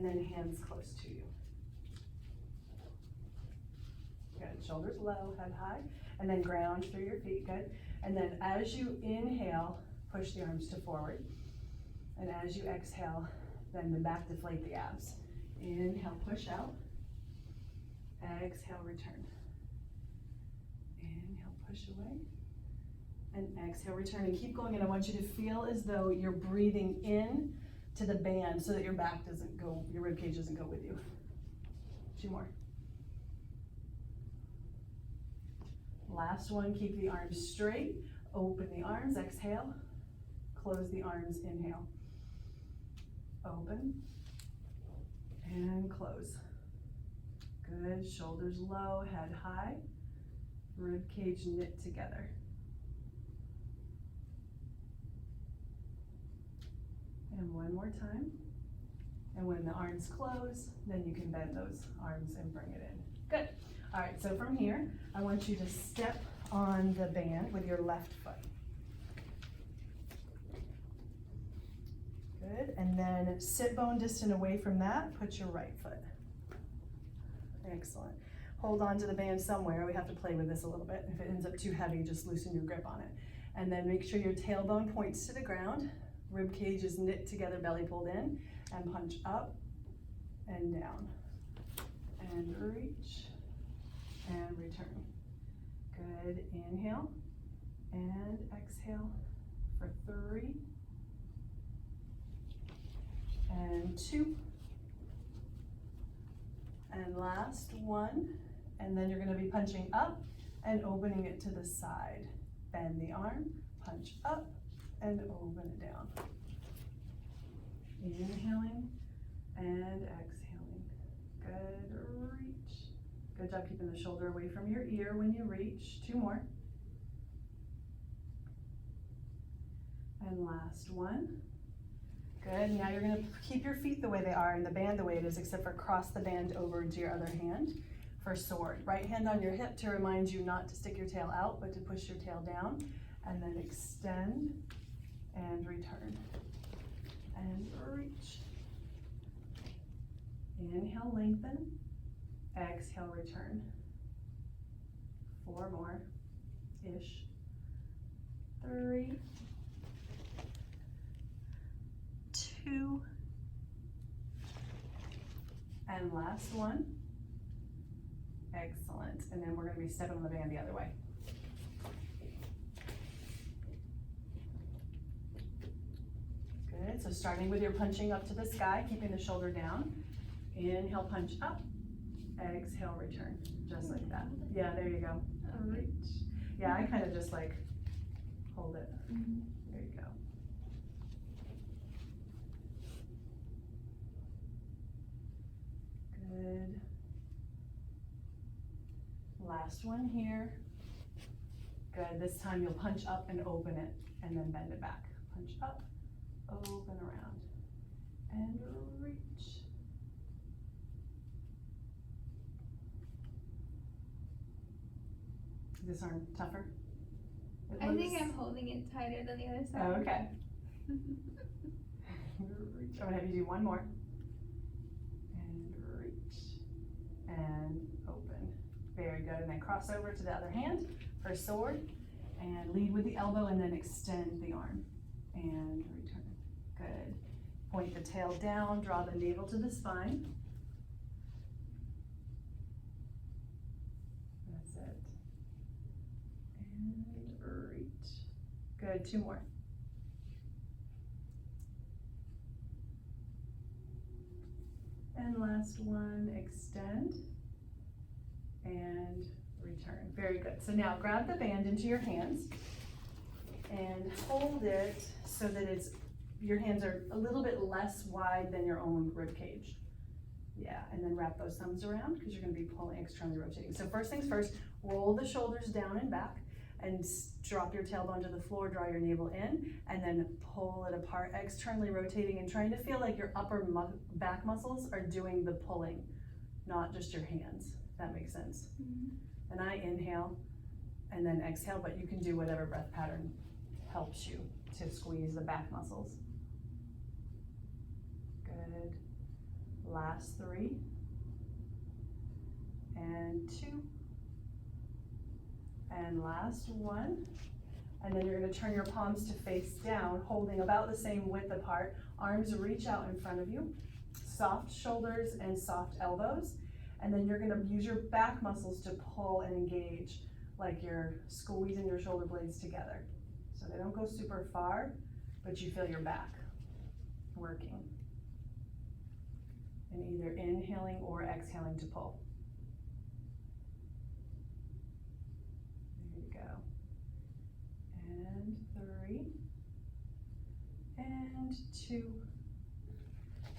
then hands close to you. Good, shoulders low, head high, and then ground through your feet, good. And then as you inhale, push the arms to forward. And as you exhale, then the back deflate the abs. Inhale, push out. Exhale, return. Inhale, push away. And exhale, return, and keep going. And I want you to feel as though you're breathing in to the band so that your back doesn't go, your rib cage doesn't go with you. 2 more. Last one, keep the arms straight. Open the arms, exhale. Close the arms, inhale. Open and close. Good, shoulders low, head high. Rib cage knit together. And one more time. And when the arms close, then you can bend those arms and bring it in. Good. All right, so from here, I want you to step on the band with your left foot. Good, and then sit bone distant away from that, put your right foot. Excellent. Hold on to the band somewhere. We have to play with this a little bit. If it ends up too heavy, just loosen your grip on it. And then make sure your tailbone points to the ground. Rib cage is knit together, belly pulled in, and punch up and down. And reach and return. Good, inhale and exhale for 3 and 2. And last 1. And then you're gonna be punching up and opening it to the side. Bend the arm, punch up, and open it down. Inhaling and exhaling. Good, reach. Good job keeping the shoulder away from your ear when you reach. 2 more. And last 1. Good, now you're gonna keep your feet the way they are and the band the way it is, except for cross the band over into your other hand for sword. Right hand on your hip to remind you not to stick your tail out, but to push your tail down, and then extend and return. And reach. Inhale, lengthen. Exhale, return. 4 more-ish. 3, 2, and last 1. Excellent. And then we're going to be stepping on the band the other way. Good. So starting with your punching up to the sky, keeping the shoulder down. Inhale, punch up. Exhale, return. Just like that. Yeah, there you go. Reach. Yeah, I kind of just like hold it. There you go. Good. Last one here. Good. This time you'll punch up and open it and then bend it back. Punch up, open around, and reach. Is this arm tougher? I think I'm holding it tighter than the other side. Oh, okay. Reach. I'm gonna have you do 1 more. And reach. And open. Very good. And then cross over to the other hand for sword. And lead with the elbow and then extend the arm. And return. Good. Point the tail down, draw the navel to the spine. That's it. And reach. Good. 2 more. And last one, extend and return. Very good. So now grab the band into your hands and hold it so that your hands are a little bit less wide than your own rib cage. Yeah, and then wrap those thumbs around because you're going to be pulling, externally rotating. So first things first, roll the shoulders down and back and drop your tailbone to the floor, draw your navel in, and then pull it apart, externally rotating and trying to feel like your upper back muscles are doing the pulling, not just your hands. If that makes sense. And I inhale and then exhale, but you can do whatever breath pattern helps you to squeeze the back muscles. Good. Last 3. And 2. And last 1. And then you're going to turn your palms to face down, holding about the same width apart. Arms reach out in front of you. Soft shoulders and soft elbows. And then you're going to use your back muscles to pull and engage, like you're squeezing your shoulder blades together. So they don't go super far, but you feel your back working. And either inhaling or exhaling to pull. There you go. And 3. And 2.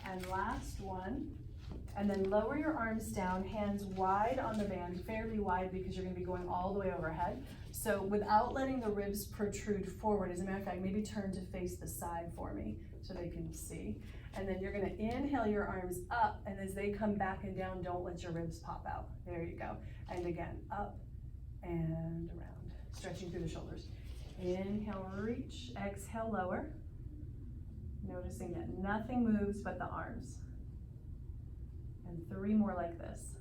And last 1. And then lower your arms down, hands wide on the band, fairly wide because you're going to be going all the way overhead. So without letting the ribs protrude forward, as a matter of fact, maybe turn to face the side for me so they can see. And then you're going to inhale your arms up, and as they come back and down, don't let your ribs pop out. There you go. And again, up and around, stretching through the shoulders. Inhale, reach, exhale, lower. Noticing that nothing moves but the arms. And 3 more like this.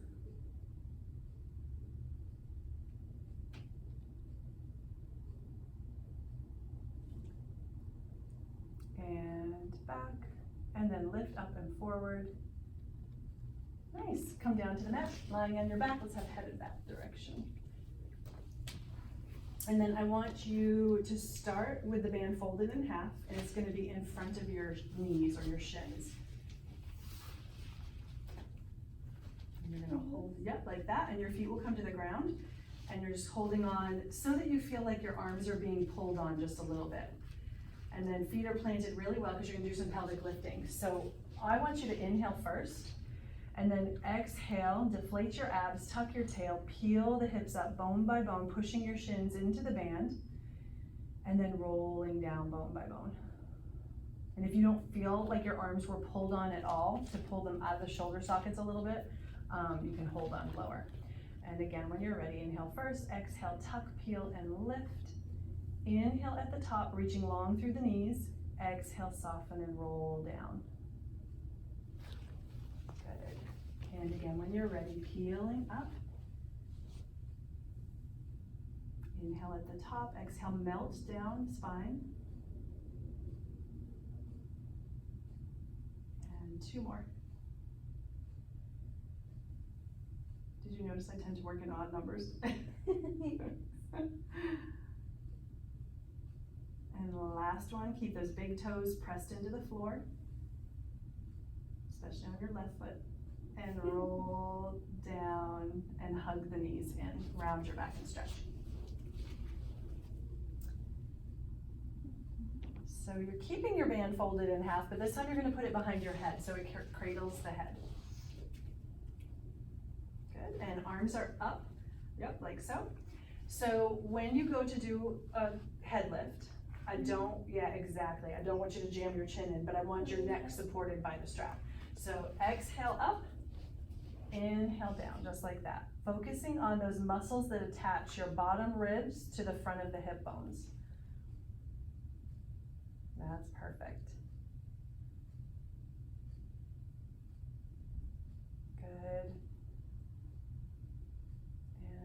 And back, and then lift up and forward. Nice, come down to the mat, lying on your back. Let's have headed that direction. And then I want you to start with the band folded in half, and it's going to be in front of your knees or your shins. And you're going to hold, yep, like that, and your feet will come to the ground, and you're just holding on so that you feel like your arms are being pulled on just a little bit. And then feet are planted really well because you're going to do some pelvic lifting. So I want you to inhale first, and then exhale, deflate your abs, tuck your tail, peel the hips up bone by bone, pushing your shins into the band, and then rolling down bone by bone. And if you don't feel like your arms were pulled on at all, to pull them out of the shoulder sockets a little bit, you can hold on lower. And again, when you're ready, inhale first, exhale, tuck, peel, and lift. Inhale at the top, reaching long through the knees. Exhale, soften and roll down. Good. And again, when you're ready, peeling up. Inhale at the top, exhale, melt down spine. And 2 more. Did you notice I tend to work in odd numbers? And the last one, keep those big toes pressed into the floor, especially on your left foot, and roll down and hug the knees in, round your back and stretch. So you're keeping your band folded in half, but this time you're going to put it behind your head so it cradles the head. Good, and arms are up, yep, like so. So when you go to do a head lift, I don't want you to jam your chin in, but I want your neck supported by the strap. So exhale up, inhale down, just like that. Focusing on those muscles that attach your bottom ribs to the front of the hip bones. That's perfect. Good.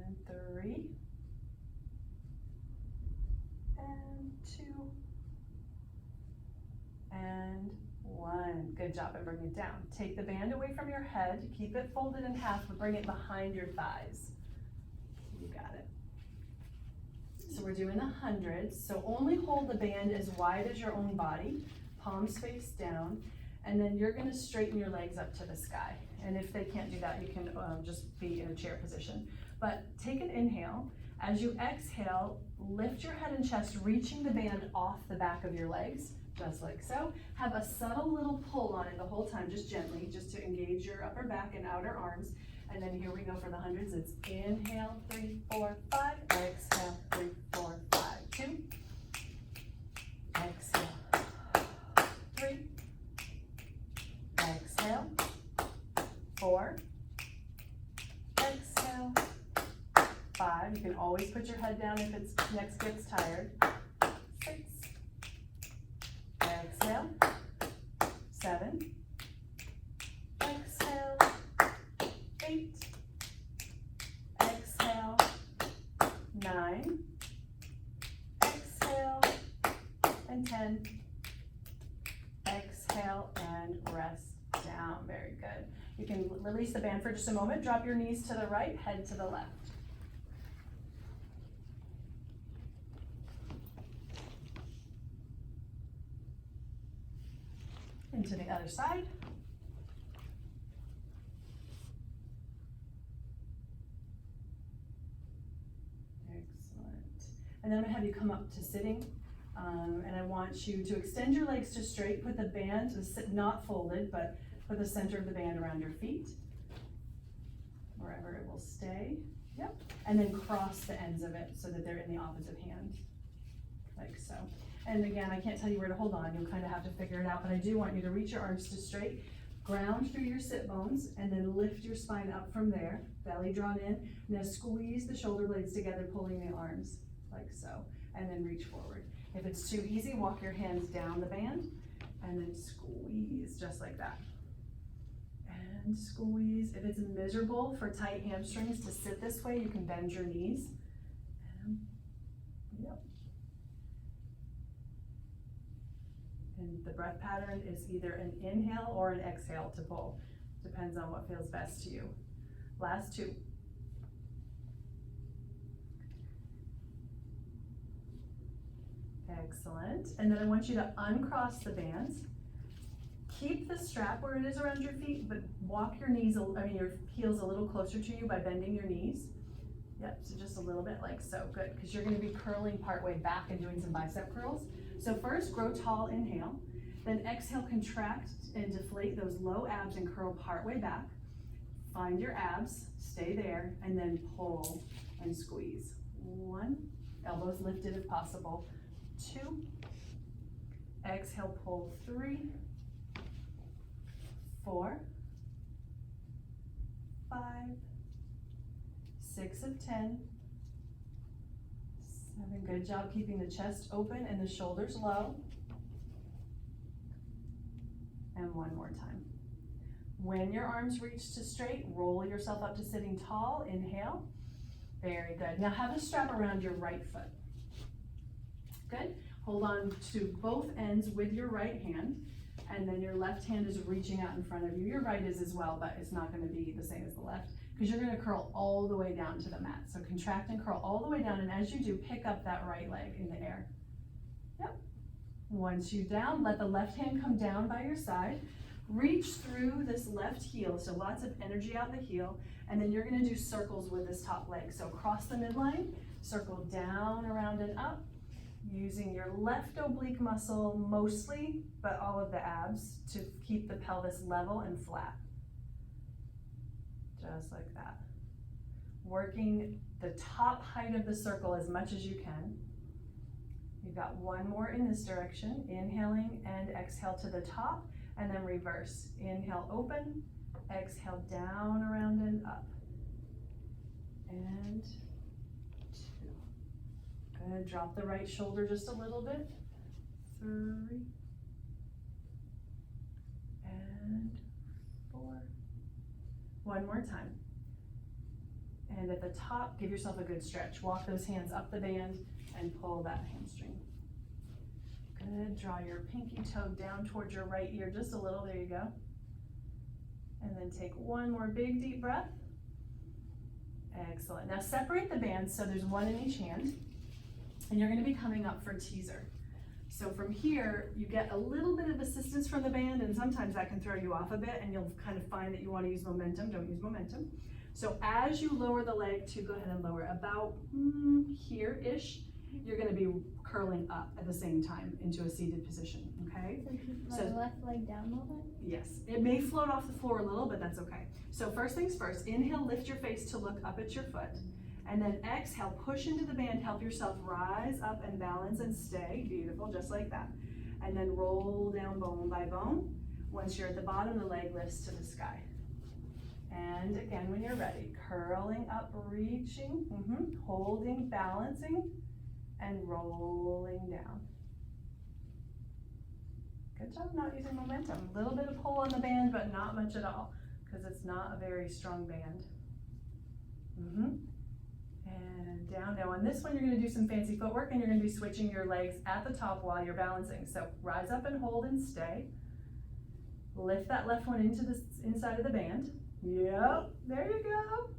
And 3. And 2. And 1. Good job, and bring it down. Take the band away from your head, keep it folded in half, but bring it behind your thighs. You got it. So we're doing 100, so only hold the band as wide as your own body, palms face down, and then you're gonna straighten your legs up to the sky. And if they can't do that, you can just be in a chair position. But take an inhale. As you exhale, lift your head and chest, reaching the band off the back of your legs, just like so. Have a subtle little pull on it the whole time, just gently, just to engage your upper back and outer arms. And then here we go for the hundreds. It's inhale, 3, 4, 5. Exhale, 3, 4, 5, 2. Exhale, 3. Exhale, 4. Exhale, 5. You can always put your head down if it's next gets tired. 6. Exhale, 7. Exhale. and 10. Exhale and rest down. Very good. You can release the band for just a moment. Drop your knees to the right, head to the left. Into the other side. Excellent. And then I'm gonna have you come up to sitting. And I want you to extend your legs to straight, put the band, not folded, but put the center of the band around your feet, wherever it will stay. Yep. And then cross the ends of it so that they're in the opposite hand, like so. And again, I can't tell you where to hold on. You'll kind of have to figure it out, but I do want you to reach your arms to straight, ground through your sit bones, and then lift your spine up from there, belly drawn in. Now squeeze the shoulder blades together, pulling the arms, like so, and then reach forward. If it's too easy, walk your hands down the band and then squeeze just like that. And squeeze. If it's miserable for tight hamstrings to sit this way, you can bend your knees. Yep. And the breath pattern is either an inhale or an exhale to pull. Depends on what feels best to you. Last two. Excellent. And then I want you to uncross the bands. Keep the strap where it is around your feet, but walk your knees, your heels a little closer to you by bending your knees. Yep, so just a little bit like so. Good, because you're going to be curling partway back and doing some bicep curls. So first, grow tall, inhale. Then exhale, contract and deflate those low abs and curl partway back. Find your abs, stay there, and then pull and squeeze. 1, elbows lifted if possible. 2, exhale, pull. 3, 4, 5, 6 of 10, 7, good job keeping the chest open and the shoulders low, and 1 more time. When your arms reach to straight, roll yourself up to sitting tall, inhale, very good. Now have a strap around your right foot. Good. Hold on to both ends with your right hand, and then your left hand is reaching out in front of you. Your right is as well, but it's not going to be the same as the left because you're going to curl all the way down to the mat. So contract and curl all the way down, and as you do, pick up that right leg in the air. Yep. Once you're down, let the left hand come down by your side. Reach through this left heel, so lots of energy out the heel, and then you're going to do circles with this top leg. So cross the midline, circle down, around, and up. Using your left oblique muscle mostly, but all of the abs to keep the pelvis level and flat. Just like that. Working the top height of the circle as much as you can. You've got 1 more in this direction. Inhaling and exhale to the top, and then reverse. Inhale, open. Exhale, down, around, and up. And good, drop the right shoulder just a little bit. 3, and 4. 1 more time. And at the top, give yourself a good stretch. Walk those hands up the band and pull that hamstring. Good, draw your pinky toe down towards your right ear just a little, there you go. And then take 1 more big deep breath. Excellent. Now separate the bands so there's 1 in each hand. And you're going to be coming up for teaser. So from here, you get a little bit of assistance from the band, and sometimes that can throw you off a bit, and you'll kind of find that you want to use momentum. Don't use momentum. So as you lower the leg to go ahead and lower about here-ish, you're going to be curling up at the same time into a seated position, okay? So keep my left leg down a little bit? Yes, it may float off the floor a little, but that's okay. So first things first, inhale, lift your face to look up at your foot. And then exhale, push into the band, help yourself rise up and balance and stay. Beautiful, just like that. And then roll down bone by bone. Once you're at the bottom, the leg lifts to the sky. And again, when you're ready, curling up, reaching, holding, balancing, and rolling down. Good job not using momentum. A little bit of pull on the band, but not much at all, because it's not a very strong band. and down. Now on this one, you're gonna do some fancy footwork and you're gonna be switching your legs at the top while you're balancing. So rise up and hold and stay. Lift that left one into the inside of the band. Yep, there you go.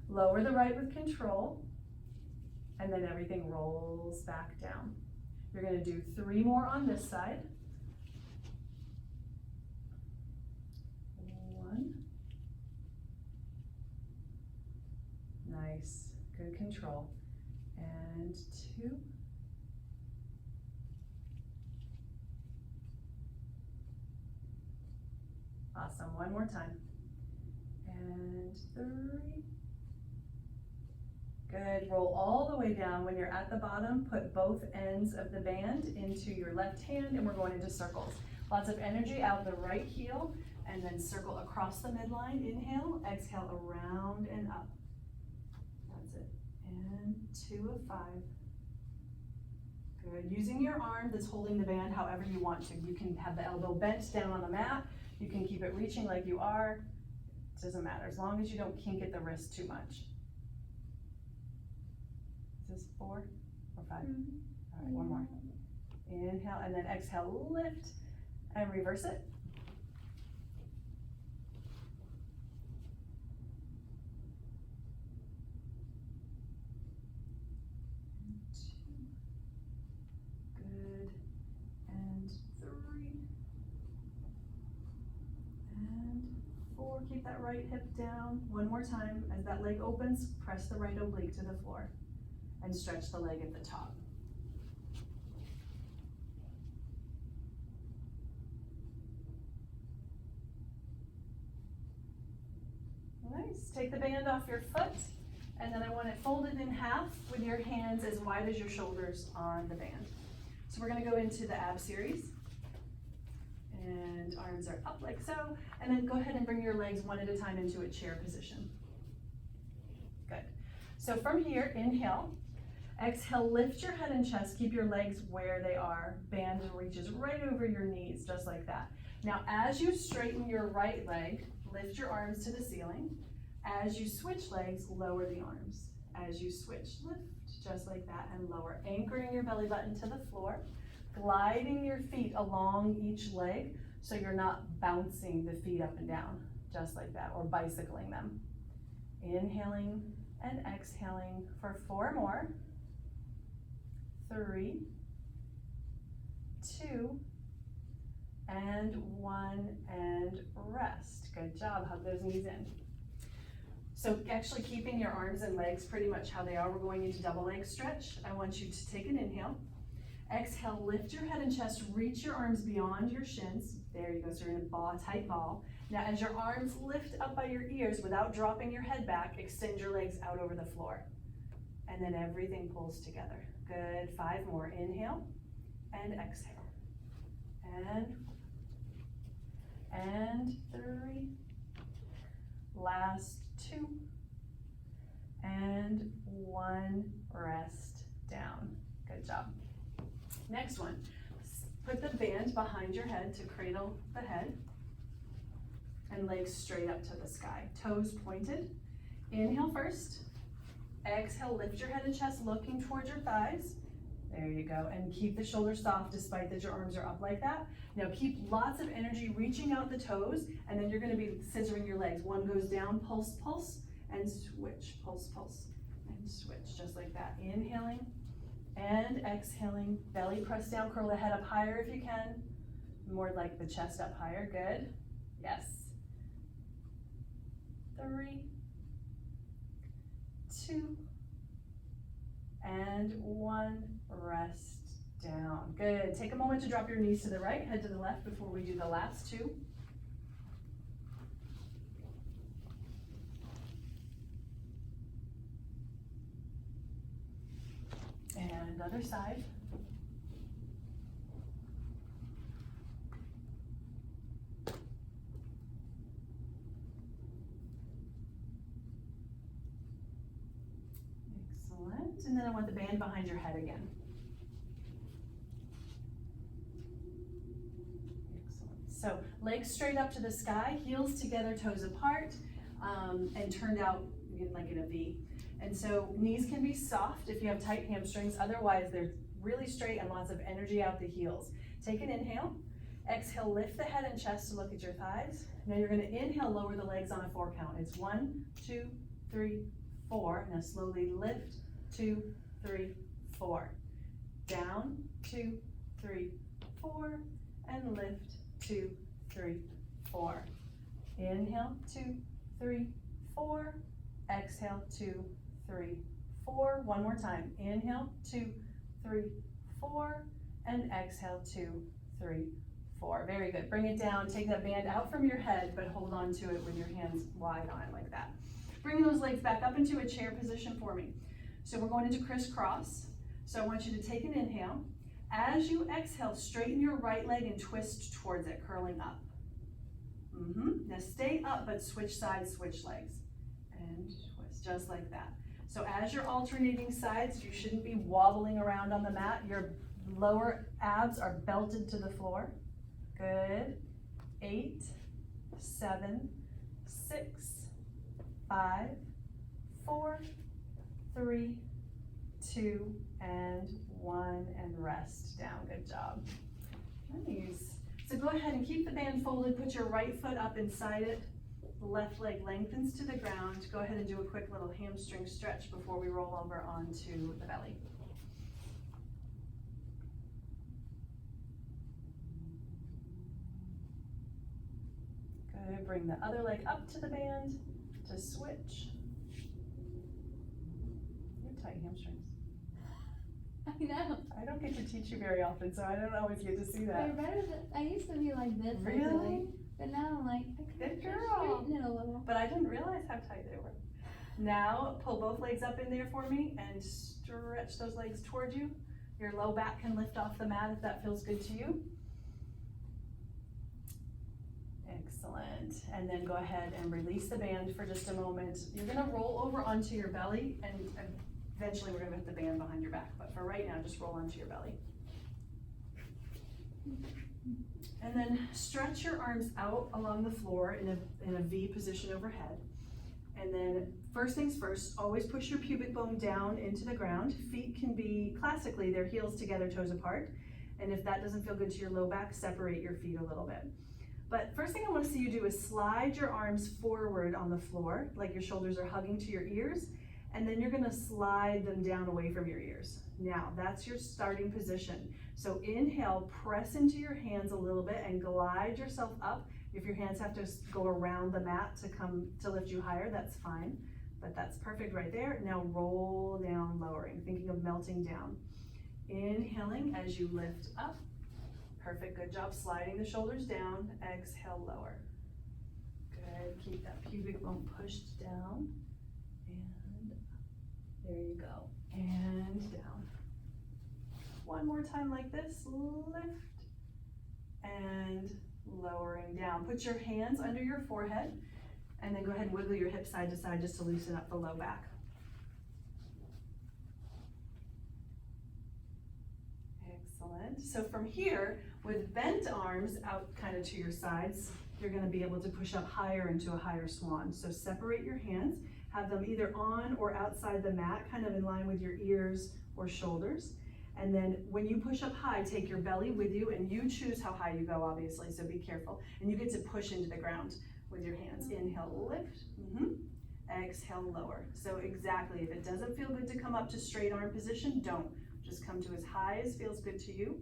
Lower the right with control, and then everything rolls back down. You're gonna do 3 more on this side. 1. Nice, good control. And 2. Awesome, 1 more time. And 3. Good, roll all the way down. When you're at the bottom, put both ends of the band into your left hand and we're going into circles. Lots of energy out the right heel and then circle across the midline. Inhale, exhale around and up. That's it. And 2 of 5. Good, using your arm that's holding the band however you want to. You can have the elbow bent down on the mat. You can keep it reaching like you are. It doesn't matter, as long as you don't kink at the wrist too much. Is this 4 or 5? Mm-hmm. All right, 1 more. Inhale and then exhale, lift and reverse it. And 2. Good. And 3. And 4. Keep that right hip down. 1 more time. As that leg opens, press the right oblique to the floor and stretch the leg at the top. Nice. Take the band off your foot, and then I want it folded in half with your hands as wide as your shoulders on the band. So we're gonna go into the ab series. And arms are up like so, and then go ahead and bring your legs one at a time into a chair position. Good. So from here, inhale. Exhale, lift your head and chest, keep your legs where they are. Band reaches right over your knees, just like that. Now, as you straighten your right leg, lift your arms to the ceiling. As you switch legs, lower the arms. As you switch, lift, just like that, and lower. Anchoring your belly button to the floor, gliding your feet along each leg so you're not bouncing the feet up and down, just like that, or bicycling them. Inhaling and exhaling for 4 more. 3, 2, and 1, and rest. Good job, hug those knees in. So actually keeping your arms and legs pretty much how they are, we're going into double leg stretch. I want you to take an inhale. Exhale, lift your head and chest, reach your arms beyond your shins. There you go, so you're in a ball, tight ball. Now as your arms lift up by your ears without dropping your head back, extend your legs out over the floor. And then everything pulls together. Good, 5 more. Inhale and exhale. And 3. Last 2. And 1. Rest down. Good job. Next one. Put the band behind your head to cradle the head. And legs straight up to the sky. Toes pointed. Inhale first. Exhale, lift your head and chest, looking towards your thighs. There you go, and keep the shoulders soft despite that your arms are up like that. Now keep lots of energy reaching out the toes, and then you're gonna be scissoring your legs. One goes down, pulse, pulse, and switch, pulse, pulse, and switch, just like that. Inhaling and exhaling, belly press down, curl the head up higher if you can. More like the chest up higher, good. Yes. 3, 2, and 1, rest down. Good, take a moment to drop your knees to the right, head to the left before we do the last 2. And other side. And then I want the band behind your head again. Excellent. So legs straight up to the sky, heels together, toes apart, and turned out like in a V. And so knees can be soft if you have tight hamstrings, otherwise they're really straight and lots of energy out the heels. Take an inhale, exhale, lift the head and chest to look at your thighs. Now you're gonna inhale, lower the legs on a 4 count. It's 1, 2, 3, 4. Now slowly lift, 2, 3, 4. Down, 2, 3, 4, and lift, 2, 3, 4. Inhale, 2, 3, 4. Exhale, 2, 3, 4. One more time. Inhale, 2, 3, 4. And exhale, 2, 3, 4. Very good. Bring it down. Take that band out from your head, but hold on to it with your hands wide on like that. Bring those legs back up into a chair position for me. So we're going into crisscross. So I want you to take an inhale. As you exhale, straighten your right leg and twist towards it, curling up. Now stay up, but switch sides, switch legs. And twist, just like that. So as you're alternating sides, you shouldn't be wobbling around on the mat. Your lower abs are belted to the floor. Good. 8, 7, 6, 5, 4, 3, 2, and 1, and rest down. Good job. Nice. So go ahead and keep the band folded. Put your right foot up inside it. The left leg lengthens to the ground. Go ahead and do a quick little hamstring stretch before we roll over onto the belly. Good. Bring the other leg up to the band to switch. You have tight hamstrings. I know. I don't get to teach you very often, so I don't always get to see that. They're better than, I used to be like this. Really? Actually, but now I'm like, I Good can girl. straighten it a little. But I didn't realize how tight they were. Now pull both legs up in there for me and stretch those legs toward you. Your low back can lift off the mat if that feels good to you. Excellent. And then go ahead and release the band for just a moment. You're gonna roll over onto your belly, and eventually we're gonna put the band behind your back. But for right now, just roll onto your belly. And then stretch your arms out along the floor in a V position overhead. And then first things first, always push your pubic bone down into the ground. Feet can be, classically, they're heels together, toes apart. And if that doesn't feel good to your low back, separate your feet a little bit. But first thing I want to see you do is slide your arms forward on the floor, like your shoulders are hugging to your ears. And then you're going to slide them down away from your ears. Now, that's your starting position. So inhale, press into your hands a little bit and glide yourself up. If your hands have to go around the mat to lift you higher, that's fine. But that's perfect right there. Now roll down, lowering, thinking of melting down. Inhaling as you lift up. Perfect, good job sliding the shoulders down. Exhale, lower. Good, keep that pubic bone pushed down. And up. There you go. And down. One more time like this, lift. And lowering down. Put your hands under your forehead. And then go ahead and wiggle your hips side to side just to loosen up the low back. Excellent. So from here, with bent arms out kind of to your sides, you're going to be able to push up higher into a higher swan. So separate your hands, have them either on or outside the mat, kind of in line with your ears or shoulders. And then when you push up high, take your belly with you, and you choose how high you go, obviously, so be careful. And you get to push into the ground with your hands. Inhale, lift. Exhale, lower. So exactly, if it doesn't feel good to come up to straight arm position, don't. Just come to as high as feels good to you.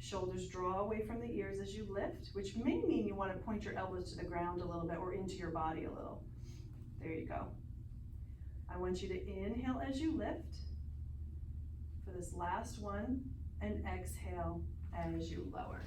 Shoulders draw away from the ears as you lift, which may mean you want to point your elbows to the ground a little bit or into your body a little. There you go. I want you to inhale as you lift for this last one, and exhale as you lower.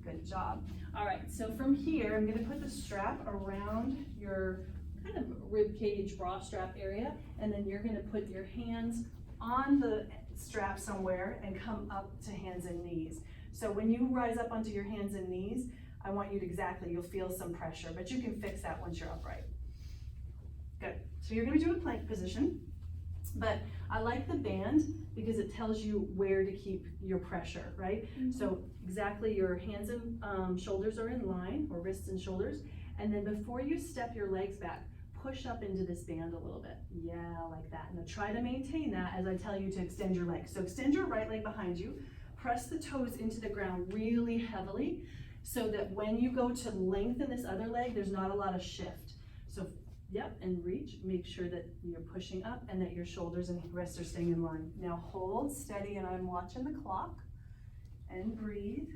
Good job. All right, so from here, I'm going to put the strap around your kind of rib cage, bra strap area, and then you're going to put your hands on the strap somewhere and come up to hands and knees. So when you rise up onto your hands and knees, I want you to you'll feel some pressure, but you can fix that once you're upright. Good. So you're going to do a plank position, but I like the band because it tells you where to keep your pressure, right? So exactly, your hands and shoulders are in line, or wrists and shoulders, and then before you step your legs back, push up into this band a little bit. Yeah, like that. Now try to maintain that as I tell you to extend your legs. So extend your right leg behind you, press the toes into the ground really heavily so that when you go to lengthen this other leg, there's not a lot of shift. So, yep, and reach, make sure that you're pushing up and that your shoulders and wrists are staying in line. Now hold steady, and I'm watching the clock, and breathe.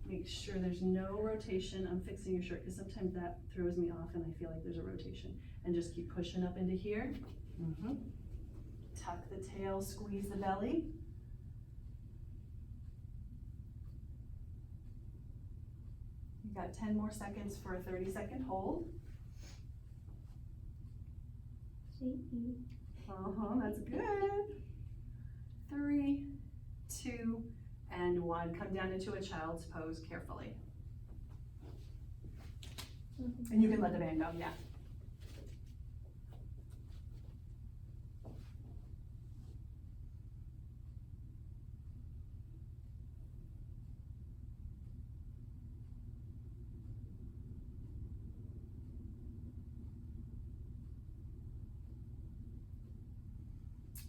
Make sure there's no rotation. I'm fixing your shirt because sometimes that throws me off and I feel like there's a rotation. And just keep pushing up into here. Tuck the tail, squeeze the belly. You got 10 more seconds for a 30-second hold. That's good. 3, 2, and 1. Come down into a child's pose carefully. And you can let the band go, yeah.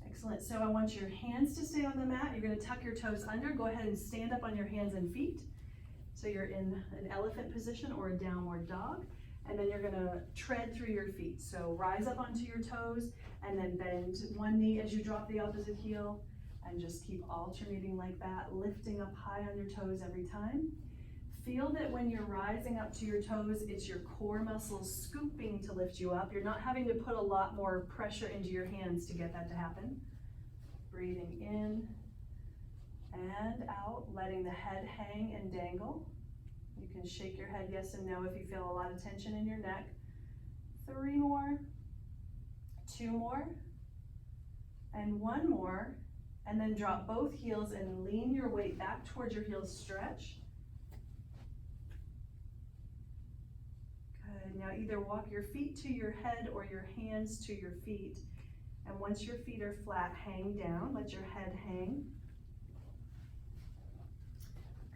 Excellent. So I want your hands to stay on the mat. You're going to tuck your toes under. Go ahead and stand up on your hands and feet. So you're in an elephant position or a downward dog. And then you're going to tread through your feet. So rise up onto your toes and then bend one knee as you drop the opposite heel. And just keep alternating like that, lifting up high on your toes every time. Feel that when you're rising up to your toes, it's your core muscles scooping to lift you up. You're not having to put a lot more pressure into your hands to get that to happen. Breathing in and out, letting the head hang and dangle. You can shake your head yes and no if you feel a lot of tension in your neck. 3 more, 2 more, and 1 more. And then drop both heels and lean your weight back towards your heels, stretch. Good, now either walk your feet to your head or your hands to your feet. And once your feet are flat, hang down, let your head hang.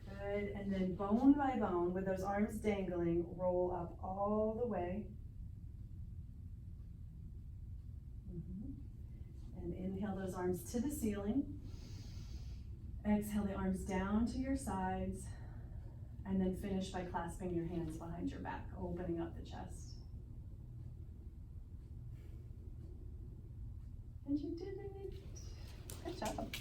Good, and then bone by bone, with those arms dangling, roll up all the way. And inhale those arms to the ceiling. Exhale the arms down to your sides. And then finish by clasping your hands behind your back, opening up the chest. And you did it. Good job.